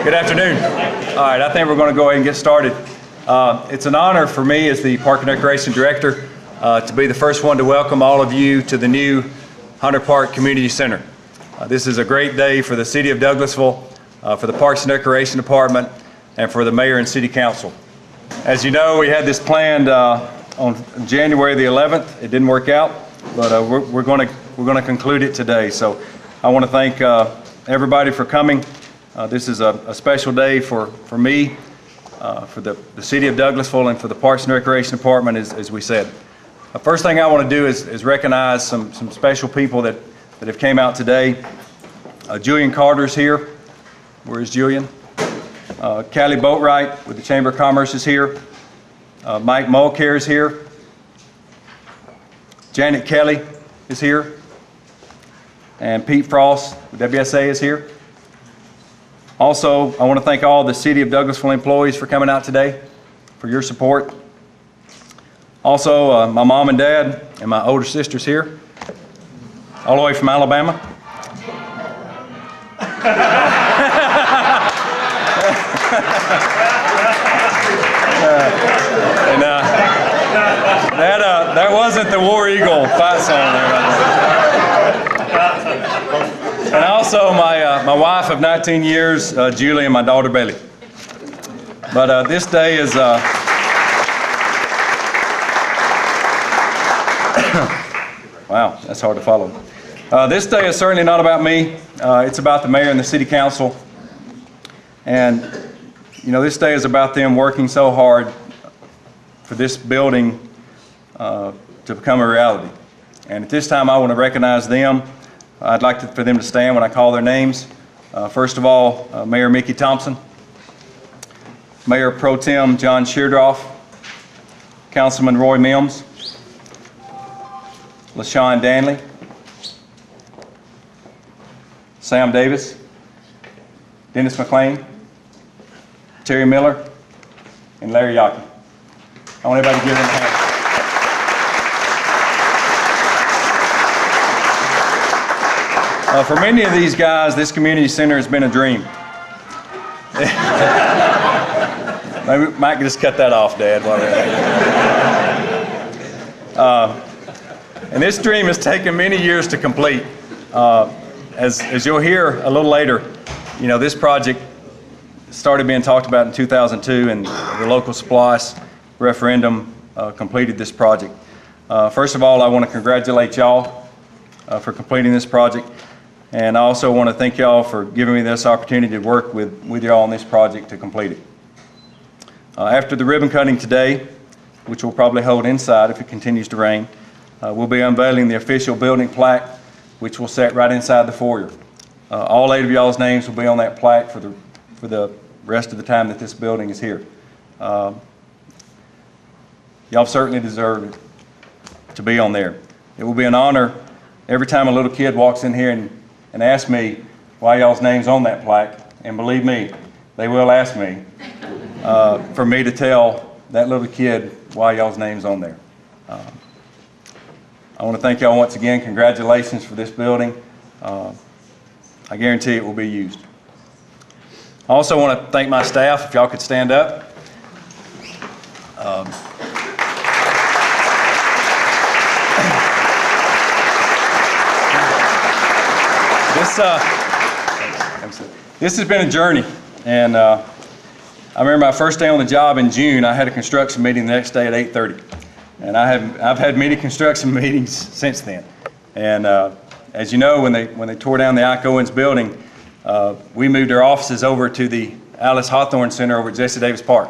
Good afternoon. All right, I think we're going to go ahead and get started. It's an honor for me as the Park and Recreation Director to be the first one to welcome all of you to the new Hunter Park Community Center. This is a great day for the City of Douglasville, for the Parks and Recreation Department, and for the Mayor and City Council. As you know, we had this planned on January the 11th. It didn't work out, but we're going to conclude it today. So I want to thank everybody for coming. This is a special day for me, for the City of Douglasville, and for the Parks and Recreation Department, as we said. The first thing I want to do is recognize some special people that have came out today. Julian Carter's here. Where is Julian? Callie Boatwright with the Chamber of Commerce is here. Mike Mulcair is here. Janet Kelly is here. And Pete Frost with WSA is here. Also, I want to thank all the City of Douglasville employees for coming out today, for your support. Also, my mom and dad and my older sister's here, all the way from Alabama. That wasn't the War Eagle fight song there, right? And also my wife of 19 years, Julie, and my daughter, Bailey. But this day is... wow, that's hard to follow. This day is certainly not about me. It's about the Mayor and the City Council. And, you know, this day is about them working so hard for this building to become a reality. And at this time, I want to recognize them. I'd like for them to stand when I call their names. First of all, Mayor Mickey Thompson, Mayor Pro Tem John Sheardroff, Councilman Roy Mims, LaShawn Danley, Sam Davis, Dennis McLean, Terry Miller, and Larry Yockey. I want everybody to give them a hand. For many of these guys, this community center has been a dream. Maybe Mike just cut that off, Dad. And this dream has taken many years to complete. As you'll hear a little later, you know, this project started being talked about in 2002, and the local SPLOST referendum completed this project. First of all, I want to congratulate y'all for completing this project. And I also want to thank y'all for giving me this opportunity to work with y'all on this project to complete it. After the ribbon cutting today, which we'll probably hold inside if it continues to rain, we'll be unveiling the official building plaque, which will sit right inside the foyer. All 8 of y'all's names will be on that plaque for the rest of the time that this building is here. Y'all certainly deserve to be on there. It will be an honor every time a little kid walks in here and asks me why y'all's name's on that plaque. And believe me, they will ask me for me to tell that little kid why y'all's name's on there. I want to thank y'all once again. Congratulations for this building. I guarantee it will be used. I also want to thank my staff, if y'all could stand up. This has been a journey, and I remember my first day on the job in June. I had a construction meeting the next day at 8:30, and I've had many construction meetings since then. And as you know, when they tore down the Ike Owens building, we moved our offices over to the Alice Hawthorne Center over at Jesse Davis Park,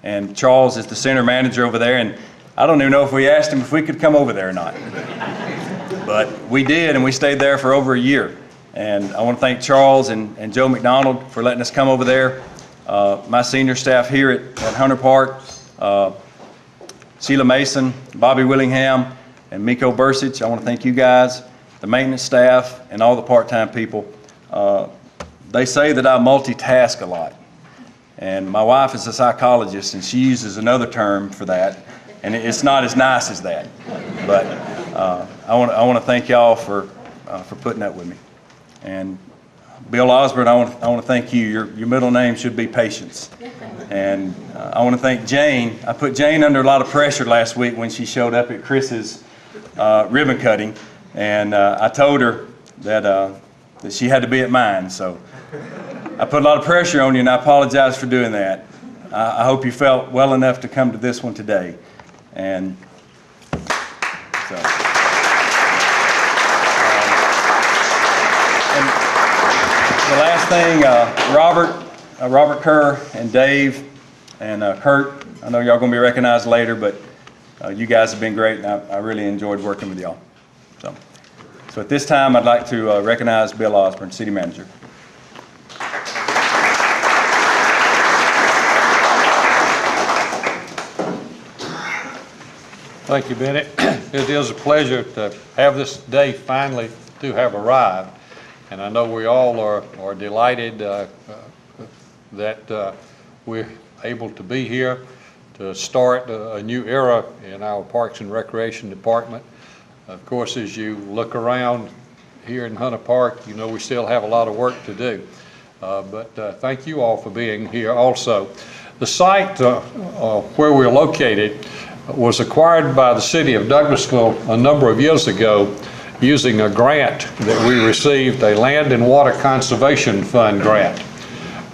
and Charles is the center manager over there. And I don't even know if we asked him if we could come over there or not, but we did, and we stayed there for over a year. And I want to thank Charles and Joe McDonald for letting us come over there. My senior staff here at Hunter Park, Sheila Mason, Bobby Willingham, and Miko Bursich. I want to thank you guys, the maintenance staff, and all the part-time people. They say that I multitask a lot. And my wife is a psychologist, and she uses another term for that. And it's not as nice as that. But I want to thank y'all for putting up with me. And Bill Osborne, I want to thank you. Your middle name should be Patience. And I want to thank Jane. I put Jane under a lot of pressure last week when she showed up at Chris's ribbon cutting, and I told her that she had to be at mine. So I put a lot of pressure on you, and I apologize for doing that. I hope you felt well enough to come to this one today. And so. The last thing, Robert Kerr and Dave and Kurt, I know y'all going to be recognized later, but you guys have been great, and I really enjoyed working with y'all. So at this time, I'd like to recognize Bill Osborne, City Manager. Thank you, Bennett. It is a pleasure to have this day finally to have arrived. And I know we all are delighted that we're able to be here to start a new era in our Parks and Recreation Department. Of course, as you look around here in Hunter Park, you know we still have a lot of work to do. But thank you all for being here also. The site where we're located was acquired by the city of Douglasville a number of years ago using a grant that we received, a Land and Water Conservation Fund grant.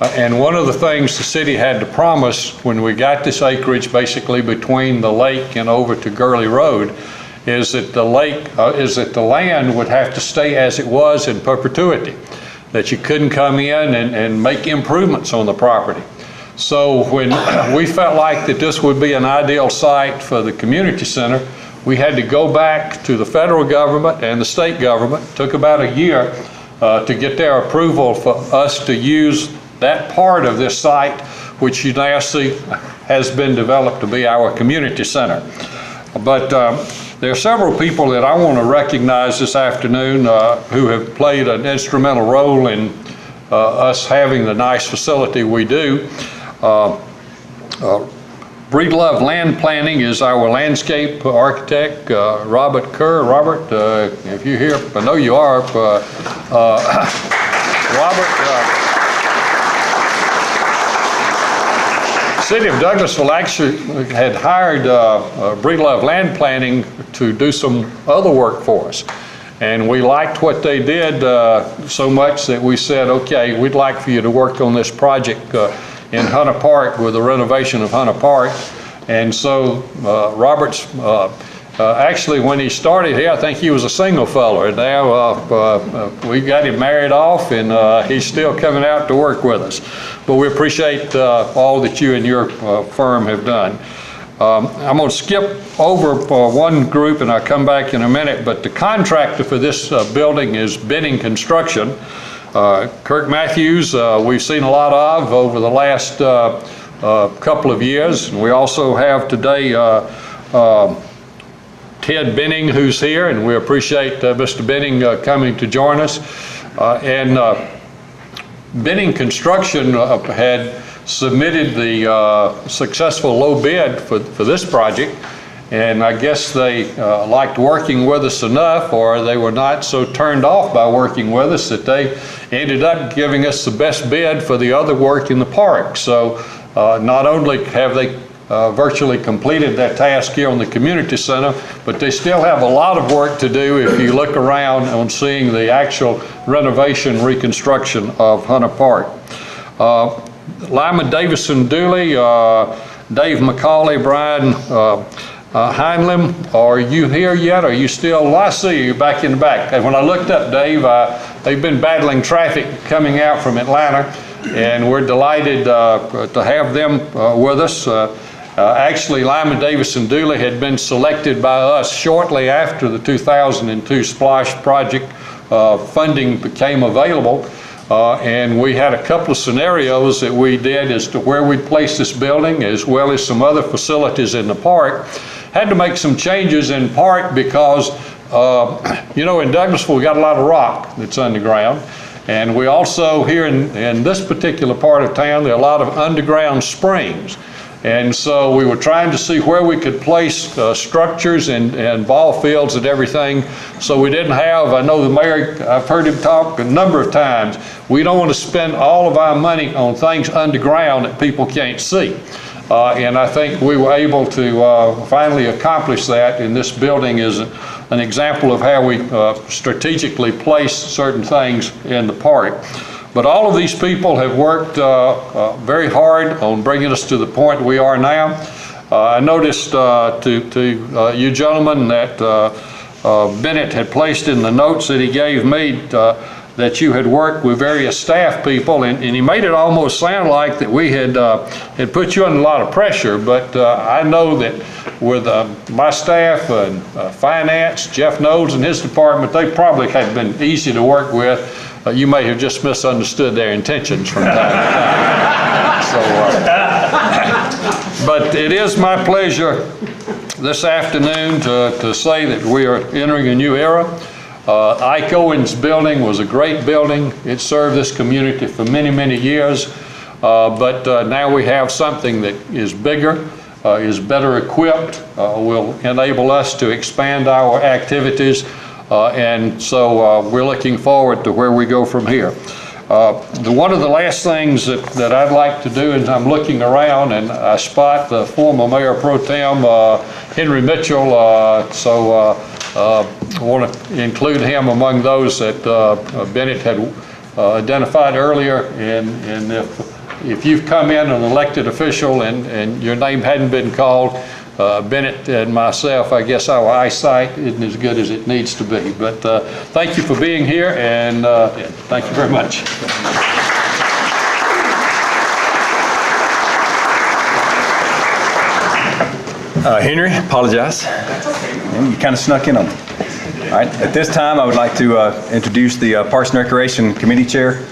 And one of the things the city had to promise when we got this acreage basically between the lake and over to Gurley Road is that the land would have to stay as it was in perpetuity, that you couldn't come in and make improvements on the property. So when we felt like that this would be an ideal site for the community center, we had to go back to the federal government and the state government. It took about a year to get their approval for us to use that part of this site, which you now see has been developed to be our community center. But there are several people that I want to recognize this afternoon who have played an instrumental role in us having the nice facility we do. Breedlove Land Planning is our landscape architect, Robert Kerr. Robert, if you're here, I know you are. Robert, the city of Douglasville actually had hired Breedlove Land Planning to do some other work for us. And we liked what they did so much that we said, okay, we'd like for you to work on this project in Hunter Park with the renovation of Hunter Park. And so Robert's, actually when he started here, I think he was a single fella. And now we got him married off, and he's still coming out to work with us. But we appreciate all that you and your firm have done. I'm going to skip over one group and I'll come back in a minute, but the contractor for this building is Benning Construction. Kirk Matthews, we've seen a lot of over the last couple of years. And we also have today Ted Benning, who's here, and we appreciate Mr. Benning coming to join us. Benning Construction had submitted the successful low bid for this project, and I guess they liked working with us enough, or they were not so turned off by working with us, that they ended up giving us the best bid for the other work in the park. So not only have they virtually completed that task here on the community center, but they still have a lot of work to do if you look around on seeing the actual renovation reconstruction of Hunter Park. Lyman Davison Dooley, Dave McCauley, Brian Heinlein, are you here yet? Are you still? Well, I see you back in the back. And when I looked up, Dave, they've been battling traffic coming out from Atlanta, and we're delighted to have them with us. Actually, Lyman Davison Dooley had been selected by us shortly after the 2002 SPLOSH project funding became available. And we had a couple of scenarios that we did as to where we'd place this building, as well as some other facilities in the park. Had to make some changes in part because, you know, in Douglasville, we got a lot of rock that's underground. And we also, here in this particular part of town, there are a lot of underground springs. And so we were trying to see where we could place structures and ball fields and everything, so we didn't have, I know the mayor, I've heard him talk a number of times, we don't want to spend all of our money on things underground that people can't see. And I think we were able to finally accomplish that, and this building is an example of how we strategically place certain things in the park. But all of these people have worked very hard on bringing us to the point we are now. I noticed to you gentlemen that Bennett had placed in the notes that he gave me that you had worked with various staff people, and he made it almost sound like that we had put you under a lot of pressure, but I know that with my staff and finance, Jeff Knowles and his department, they probably had been easy to work with. You may have just misunderstood their intentions from time to time. So, but it is my pleasure this afternoon to say that we are entering a new era. Ike Owens building was a great building. It served this community for many, many years. But now we have something that is bigger, is better equipped, will enable us to expand our activities. And so we're looking forward to where we go from here. One of the last things that I'd like to do is I'm looking around and I spot the former Mayor Pro Tem, Henry Mitchell. So I want to include him among those that Bennett had identified earlier. And if you've come in an elected official and your name hadn't been called, Bennett and myself, I guess our eyesight isn't as good as it needs to be. But thank you for being here, and thank you very much. Henry, apologize. You kind of snuck in on me. All right, at this time, I would like to introduce the Parks and Recreation Committee Chair,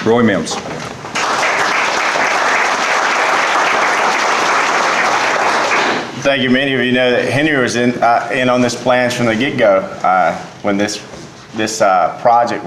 Roy Mims. Thank you. Many of you know that Henry was in on this plan from the get-go when this project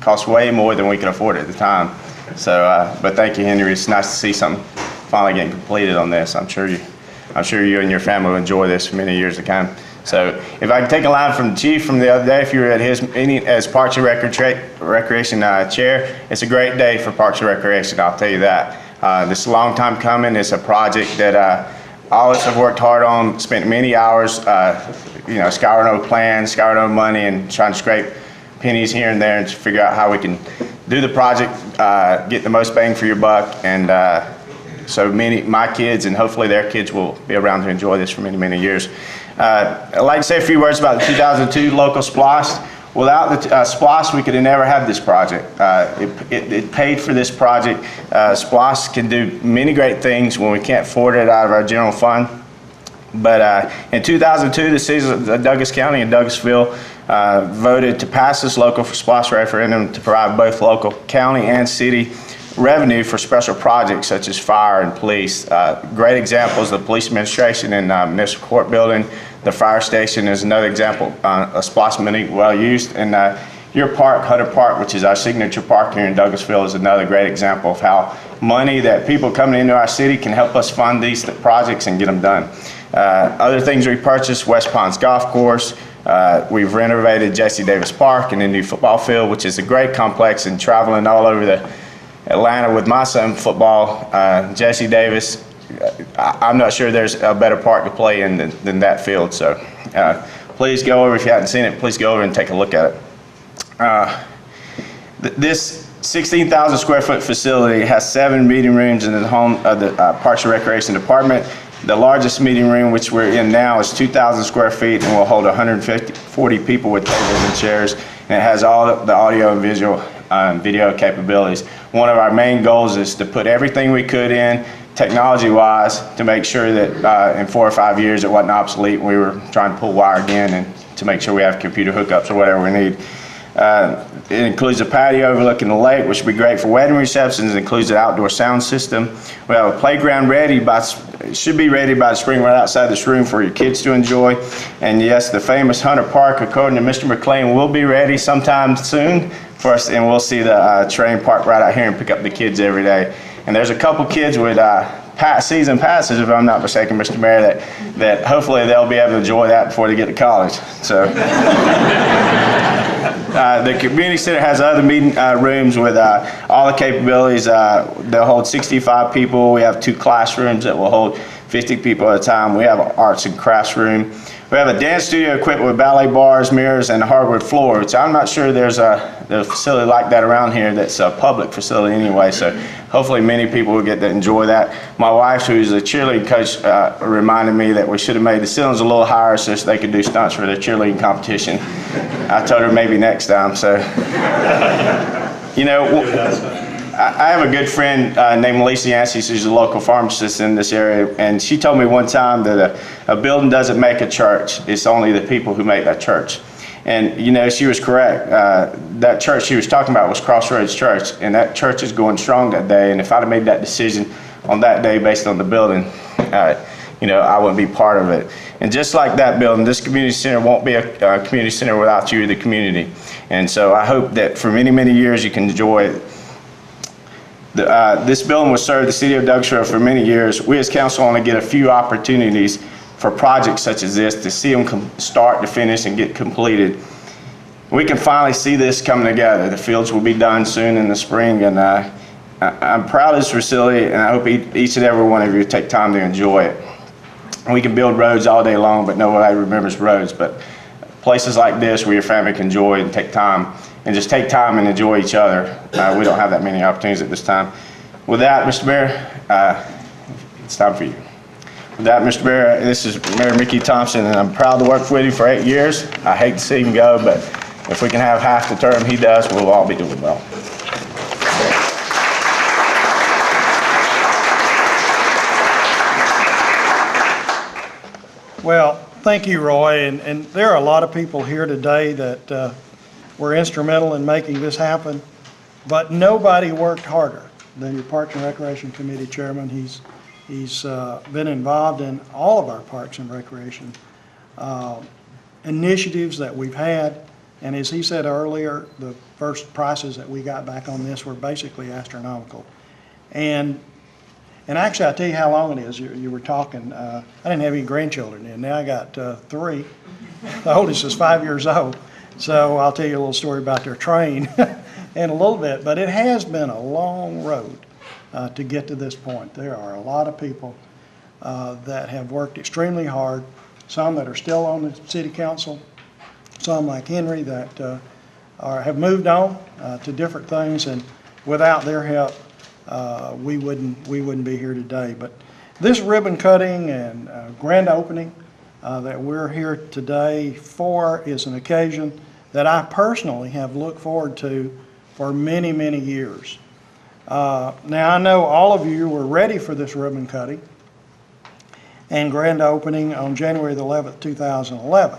cost way more than we could afford at the time. So, but thank you, Henry. It's nice to see something finally getting completed on this. I'm sure you and your family will enjoy this for many years to come. So, if I can take a line from the chief from the other day, if you were at his meeting as Parks and Recreation chair, it's a great day for Parks and Recreation. I'll tell you that. This is a long time coming. It's a project that all of us have worked hard on, spent many hours, scouring over plans, scouring over money, and trying to scrape pennies here and there and to figure out how we can do the project, get the most bang for your buck, and so my kids and hopefully their kids will be around to enjoy this for many, many years. I'd like to say a few words about the 2002 local SPLOST. Without the SPLOST, we could have never had this project. It paid for this project. SPLOST can do many great things when we can't afford it out of our general fund. But in 2002, the citizens of Douglas County and Douglasville voted to pass this local SPLOST referendum to provide both local county and city revenue for special projects such as fire and police. Great examples, the police administration and municipal court building. The fire station is another example, a SPLOST money well used. And your park, Hutter Park, which is our signature park here in Douglasville, is another great example of how money that people coming into our city can help us fund these projects and get them done. Other things we purchased, West Ponds Golf Course. We've renovated Jesse Davis Park and a new football field, which is a great complex, and traveling all over the Atlanta with my son football. Jesse Davis, I'm not sure there's a better park to play in than that field. So please go over, if you haven't seen it, please go over and take a look at it. This 16,000 square foot facility has 7 meeting rooms in the home of the Parks and Recreation Department. The largest meeting room, which we're in now, is 2,000 square feet and will hold 140 people with tables and chairs. And it has all the audio and visual video capabilities. One of our main goals is to put everything we could in, technology-wise, to make sure that in 4 or 5 years it wasn't obsolete when we were trying to pull wire again, and to make sure we have computer hookups or whatever we need. It includes a patio overlooking the lake, which would be great for wedding receptions. It includes an outdoor sound system. We have a playground should be ready by the spring right outside this room for your kids to enjoy. And yes, the famous Hunter Park, according to Mr. McLean, will be ready sometime soon for us, and we'll see the terrain park right out here and pick up the kids every day. And there's a couple kids with season passes, if I'm not mistaken, Mr. Mayor, that hopefully they'll be able to enjoy that before they get to college. So the community center has other meeting rooms with all the capabilities. They'll hold 65 people. We have 2 classrooms that will hold 50 people at a time. We have an arts and crafts room. We have a dance studio equipped with ballet bars, mirrors, and a hardwood floor, which I'm not sure there's a facility like that around here that's a public facility anyway, so hopefully many people will get to enjoy that. My wife, who's a cheerleading coach, reminded me that we should have made the ceilings a little higher so they could do stunts for their cheerleading competition. I told her maybe next time, so. You know, I have a good friend named Lisa Yancey. She's a local pharmacist in this area, and she told me one time that a building doesn't make a church. It's only the people who make that church. And, you know, she was correct. That church she was talking about was Crossroads Church, and that church is going strong that day. And if I'd have made that decision on that day based on the building, you know, I wouldn't be part of it. And just like that building, this community center won't be a community center without you, the community. And so I hope that for many, many years you can enjoy it. This building will serve the city of Douglasville for many years. We as council only get a few opportunities for projects such as this to see them start to finish and get completed. We can finally see this coming together. The fields will be done soon in the spring, and I'm proud of this facility, and I hope each and every one of you take time to enjoy it. We can build roads all day long, but nobody remembers roads. But places like this where your family can enjoy and take time, and just take time and enjoy each other. We don't have that many opportunities at this time. With that, Mr. Mayor, it's time for you. With that, Mr. Mayor, this is Mayor Mickey Thompson, and I'm proud to work with him for 8 years. I hate to see him go, but if we can have half the term he does, we'll all be doing well. Well, thank you, Roy, and there are a lot of people here today that were instrumental in making this happen, but nobody worked harder than your Parks and Recreation Committee Chairman. He's been involved in all of our Parks and Recreation initiatives that we've had, and as he said earlier, the first prices that we got back on this were basically astronomical. And actually, I'll tell you how long it is. You were talking, I didn't have any grandchildren then. Now I got 3. The oldest is 5 years old. So I'll tell you a little story about their train in a little bit. But it has been a long road to get to this point. There are a lot of people that have worked extremely hard, some that are still on the city council, some like Henry that have moved on to different things, and without their help, we wouldn't be here today. But this ribbon cutting and grand opening that we're here today for is an occasion that I personally have looked forward to for many, many years. Now I know all of you were ready for this ribbon cutting and grand opening on January the 11th, 2011.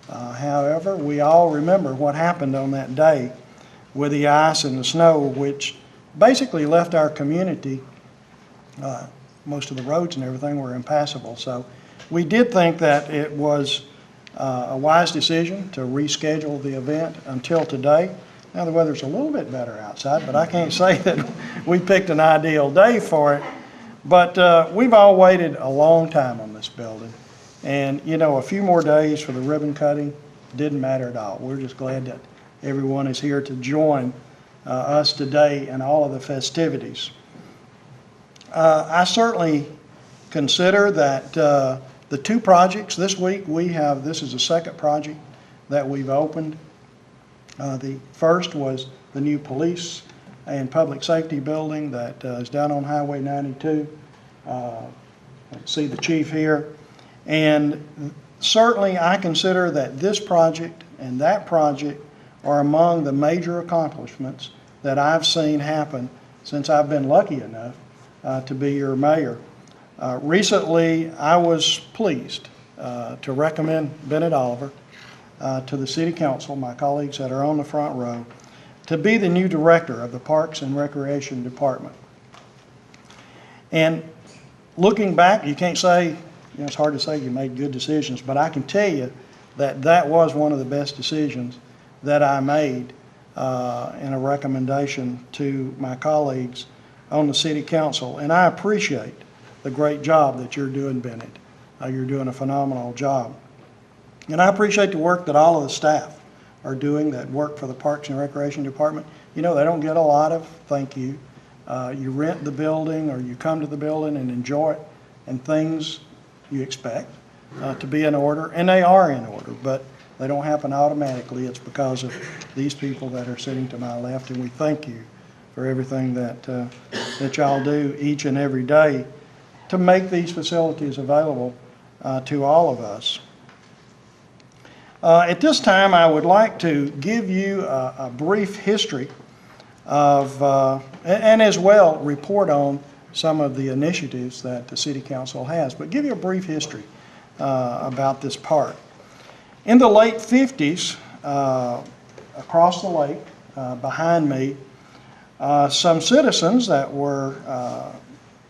However, we all remember what happened on that day with the ice and the snow, which basically left our community, most of the roads and everything were impassable. So we did think that it was a wise decision to reschedule the event until today. Now the weather's a little bit better outside, but I can't say that we picked an ideal day for it. But we've all waited a long time on this building. And you know, a few more days for the ribbon cutting didn't matter at all. We're just glad that everyone is here to join us today in all of the festivities. I certainly consider that the 2 projects this week, this is the second project that we've opened. The first was the new police and public safety building that is down on Highway 92. See the chief here. And certainly I consider that this project and that project are among the major accomplishments that I've seen happen since I've been lucky enough to be your mayor. Recently, I was pleased to recommend Bennett Oliver to the City Council, my colleagues that are on the front row, to be the new director of the Parks and Recreation Department. And looking back, you can't say, it's hard to say you made good decisions, but I can tell you that that was one of the best decisions that I made in a recommendation to my colleagues on the city council, and I appreciate the great job that you're doing, Bennett. You're doing a phenomenal job. And I appreciate the work that all of the staff are doing that work for the Parks and Recreation Department. You know, they don't get a lot of thank you. You rent the building or you come to the building and enjoy it, and things you expect to be in order, and they are in order, but they don't happen automatically. It's because of these people that are sitting to my left, and we thank you for everything that y'all do each and every day to make these facilities available to all of us. At this time, I would like to give you a brief history of, and as well report on some of the initiatives that the City Council has, but give you a brief history about this park. In the late 50s, across the lake behind me, some citizens that were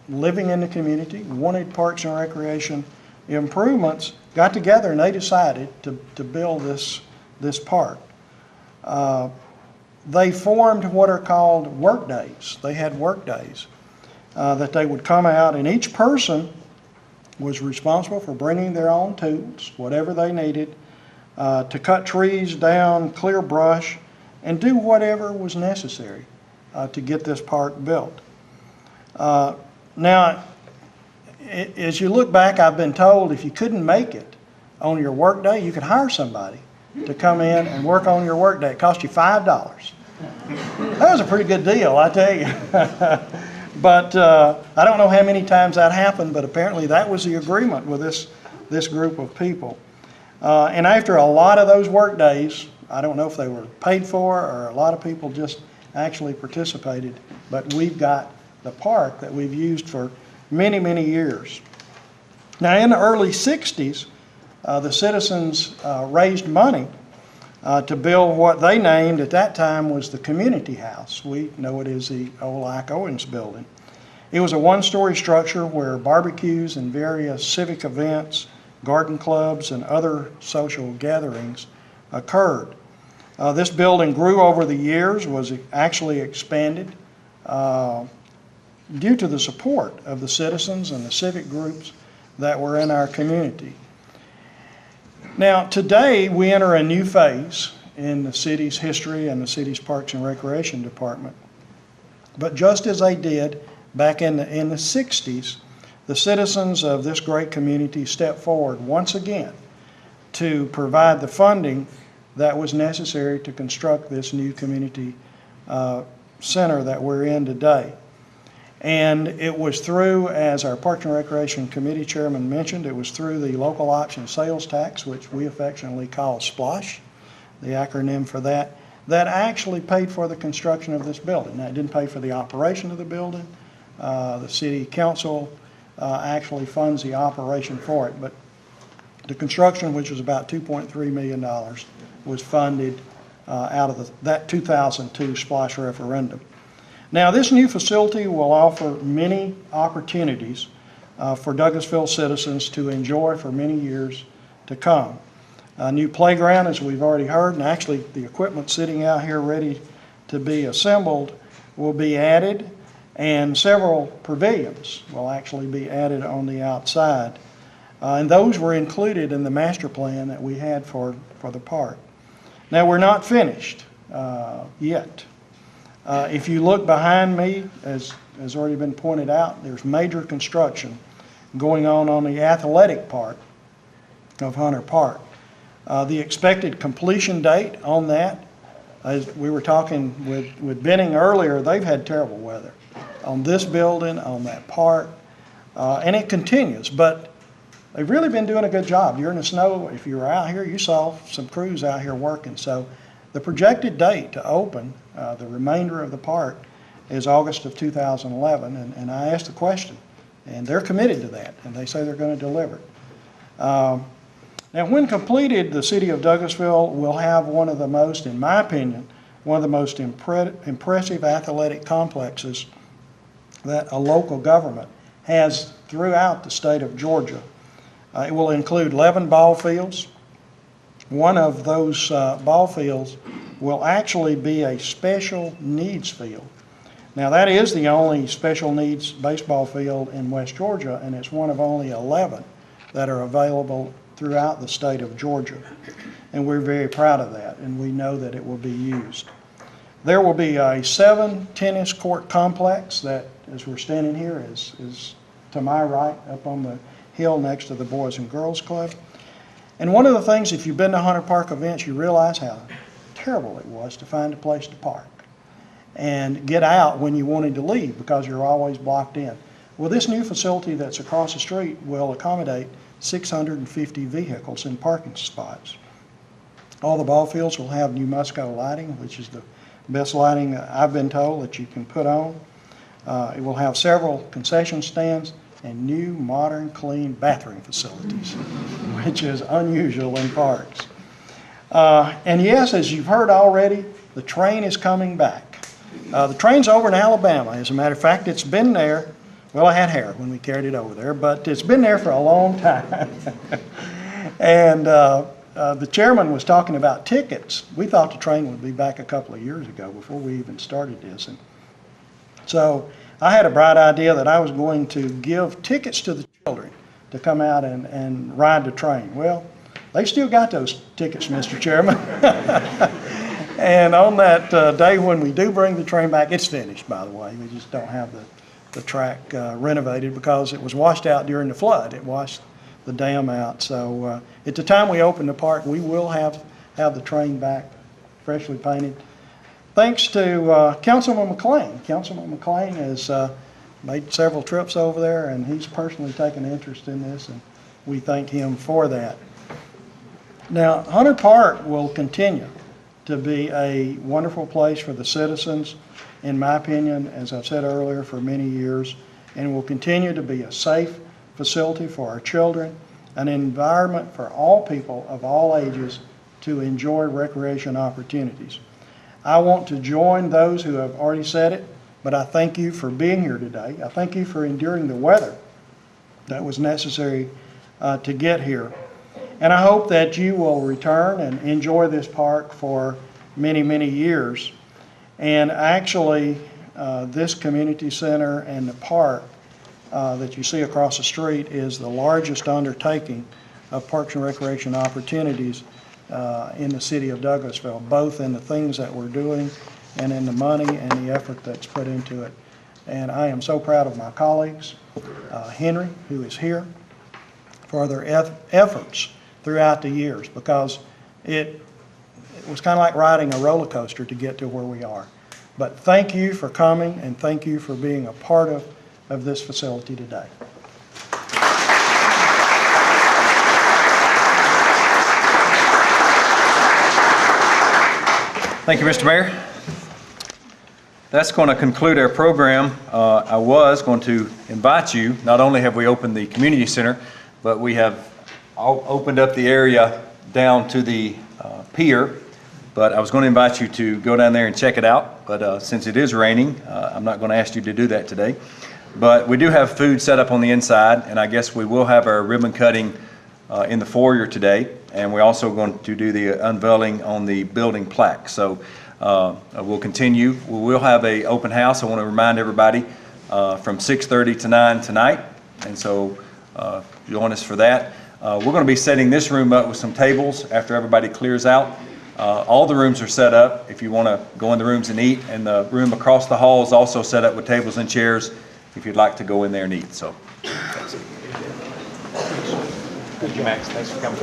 living in the community, wanted parks and recreation improvements, got together and they decided to build this park. They formed what are called work days. They had work days that they would come out, and each person was responsible for bringing their own tools, whatever they needed, to cut trees down, clear brush, and do whatever was necessary to get this park built. Now, as you look back, I've been told if you couldn't make it on your work day, you could hire somebody to come in and work on your work day. It cost you $5. That was a pretty good deal, I tell you. But I don't know how many times that happened, but apparently that was the agreement with this group of people. And after a lot of those work days, I don't know if they were paid for or a lot of people just actually participated, but we've got the park that we've used for many, many years. Now, in the early 60s, the citizens raised money to build what they named at that time was the community house. We know it as the old Ike Owens building. It was a one-story structure where barbecues and various civic events, garden clubs, and other social gatherings occurred. This building grew over the years, was actually expanded due to the support of the citizens and the civic groups that were in our community. Now, today we enter a new phase in the city's history and the city's Parks and Recreation Department. But just as they did back in the 60s, the citizens of this great community stepped forward once again to provide the funding that was necessary to construct this new community center that we're in today. And it was through, as our Parks and Recreation Committee Chairman mentioned, it was through the local option sales tax, which we affectionately call SPLOSH, the acronym for that, that actually paid for the construction of this building. Now, it didn't pay for the operation of the building. The City Council actually funds the operation for it, but the construction, which was about $2.3 million, was funded out of that 2002 SPLOSH referendum. Now, this new facility will offer many opportunities for Douglasville citizens to enjoy for many years to come. A new playground, as we've already heard, and actually the equipment sitting out here ready to be assembled will be added, and several pavilions will actually be added on the outside. And those were included in the master plan that we had for the park. Now, we're not finished yet. If you look behind me, as has already been pointed out, there's major construction going on the athletic part of Hunter Park. The expected completion date on that, as we were talking with Benning earlier, they've had terrible weather on this building, on that park, and it continues. But they've really been doing a good job. During the snow, if you were out here, you saw some crews out here working. So the projected date to open the remainder of the park is August of 2011, and I asked the question, and they're committed to that, and they say they're going to deliver. Now, when completed, the city of Douglasville will have one of the most, in my opinion, one of the most impressive athletic complexes that a local government has throughout the state of Georgia. It will include 11 ball fields. One of those ball fields will actually be a special needs field Now, that is the only special needs baseball field in West Georgia, and it's one of only 11 that are available throughout the state of Georgia. And we're very proud of that, and we know that it will be used. There will be a 7 tennis court complex that, as we're standing here, is to my right up on the hill next to the Boys and Girls Club. And one of the things, if you've been to Hunter Park events, you realize how terrible it was to find a place to park and get out when you wanted to leave because you're always blocked in. Well, this new facility that's across the street will accommodate 650 vehicles in parking spots. All the ball fields will have new Musco lighting, which is the best lighting I've been told that you can put on. It will have several concession stands and new, modern, clean bathroom facilities, which is unusual in parks. And yes, as you've heard already, the train is coming back. The train's over in Alabama. As a matter of fact, it's been there. Well, I had hair when we carried it over there, but it's been there for a long time. And the chairman was talking about tickets. We thought the train would be back a couple of years ago before we even started this. And so I had a bright idea that I was going to give tickets to the children to come out and ride the train. Well, they still got those tickets, Mr. Chairman. And on that day when we do bring the train back, it's finished, by the way. We just don't have the track renovated because it was washed out during the flood. It washed the dam out. So at the time we open the park, we will have the train back, freshly painted. Thanks to Councilman McLean. Councilman McLean has made several trips over there, and he's personally taken interest in this, and we thank him for that. Now, Hunter Park will continue to be a wonderful place for the citizens, in my opinion, as I've said earlier, for many years, and will continue to be a safe facility for our children, an environment for all people of all ages to enjoy recreation opportunities. I want to join those who have already said it, but I thank you for being here today. I thank you for enduring the weather that was necessary to get here. And I hope that you will return and enjoy this park for many, many years. And actually, this community center and the park that you see across the street is the largest undertaking of Parks and Recreation opportunities in the city of Douglasville, both in the things that we're doing and in the money and the effort that's put into it. And I am so proud of my colleagues, Henry, who is here, for their efforts throughout the years, because it was kind of like riding a roller coaster to get to where we are. But thank you for coming, and thank you for being a part of this facility today. Thank you, Mr. Mayor. That's going to conclude our program. I was going to invite you, not only have we opened the community center, but we have opened up the area down to the pier. But I was going to invite you to go down there and check it out. But since it is raining, I'm not going to ask you to do that today. But we do have food set up on the inside, and I guess we will have our ribbon cutting in the foyer today. And we're also going to do the unveiling on the building plaque. So we'll continue. We will have an open house. I want to remind everybody from 6:30 to 9 tonight. And so join us for that. We're going to be setting this room up with some tables after everybody clears out. All the rooms are set up if you want to go in the rooms and eat, and the room across the hall is also set up with tables and chairs if you'd like to go in there and eat. So, that's it. Thank you, Max. Thanks for coming.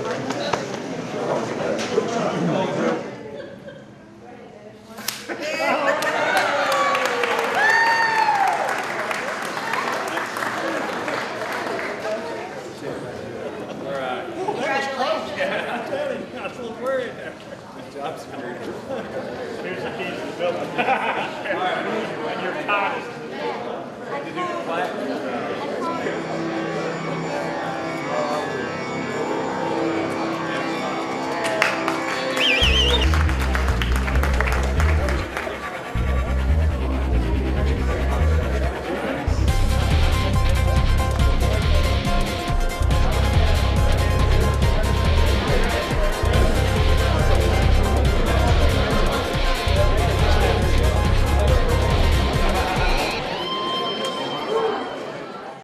Here's the keys to the building.